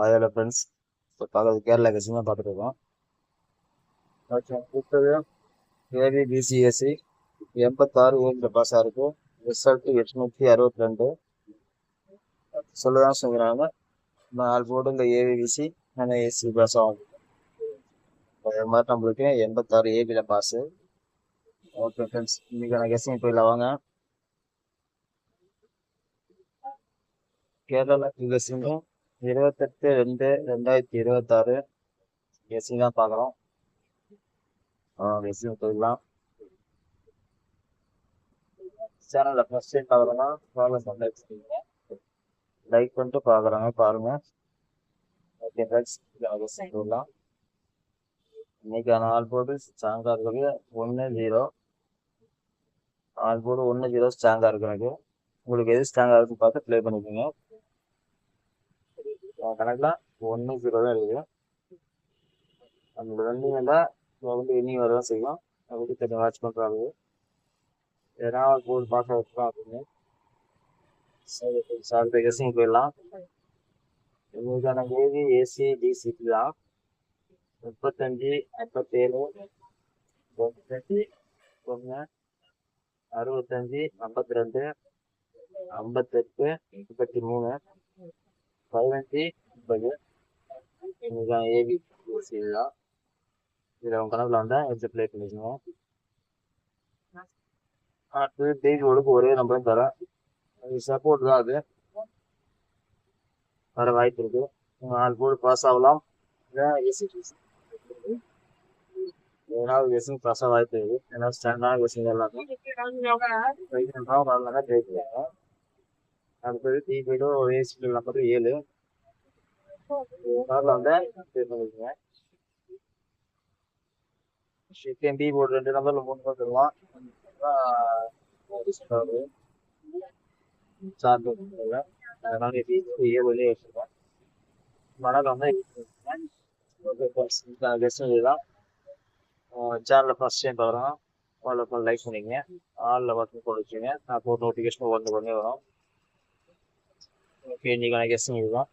அதில் ஃப்ரெண்ட்ஸ் இப்போ பார்க்குறது கேரளா கட்சி தான் பார்த்துட்டு இருக்கோம். கொடுத்தது ஏபிபிசிஎஸ்சி 86 ஓமில் பாஸ் ஆகிருக்கும். ரிசல்ட் 862 சொல்லதான் சொல்கிறாங்க. 4 போர்டு இந்த ஏபிபிசி ஆனால் ஏசி பாஸ் ஆகும். அது மாதிரி நம்மளுக்கு 86 ஏபியில் பாஸு. ஓகே ஃப்ரெண்ட்ஸ், இன்னைக்கான கெஸ்டிங் போயிடலாம் வாங்க. கேரளா கெஸ்டிங் 28/2/2026 கெஸ்டிங் தான் பார்க்குறோம். கெஸ்டிங் போயிடலாம். சேனலில் ஃபர்ஸ்ட் டைம் பார்க்குறோன்னா லைக் பண்ணிட்டு பார்க்குறாங்க பாருங்க. ஓகே ஃப்ரெண்ட்ஸ், கெஸ்டிங் போயிடலாம். இன்னைக்கான ஆல் போர்டு ஸ்ட்ராங்காக இருக்கிறது 1-0. ஆல் போர்டு 1-0 ஸ்ட்ராங்காக இருக்கிறது. உங்களுக்கு எது ஸ்ட்ராங்காக இருக்குன்னு பார்த்து ப்ளே பண்ணிக்கோங்க. கணக்கில் 1-0 தான் இருக்குது. அந்த ரன்னிங் தான் வந்து இன்னிங் வரதான் செய்யும். அதுக்கு கொஞ்சம் வாட்ச் பண்ணுறாங்க. ஏன்னா போர்டு பார்க்க வச்சுக்கலாம் அப்படின்னு. சரி அடுத்த கெஸ்டிங் போயிடலாம். உங்களுக்கான ஏவி ஏசி டிசிக்கு தான் 35, 57, 1, 65, 52, 58, 33, 15, 30. இதுதான் ஏபி ஏசி தான். இதில் உங்கள் கணக்கில் வந்தால் எடுத்து ப்ளே பண்ணிக்கணும். அடுத்து பேபி ஒழுக்கு ஒரே நம்பரும் தரேன். அது சப்போர்ட் தான். அது வர வாய்ப்பு இருக்கு. 4 போர்டு பாஸ் ஆகலாம். ஏதாவது கெஸ்டிங் பாஸ் ஆக வாய்ப்பு இருக்கு. ஏன்னா ஸ்டாண்டான கெஸ்டிங் எல்லாமே வரலாம் ஜெயிக்கிறாங்க. அடுத்தது டிபிடோ ஏசி நம்பர் 7 வந்து ப்ளே பண்ணிக்கோங்க. பி போர்டு 2 நம்பர்ல 3 நம்பர் தருவான். அதனால ஏழு வச்சிருக்கோம். வணக்கம் வந்து தான் சேனலில் ஃபர்ஸ்ட் டைம் பார்க்குறோம். அதில் லைக் பண்ணிங்க, ஆளில் பட்டன் போட்டு வச்சுங்க. நான் போட்டு நோட்டிஃபிகேஷன் ஒன்று வரும். ஓகே, இன்னைக்கான கெஸ்டிங் இதுதான்.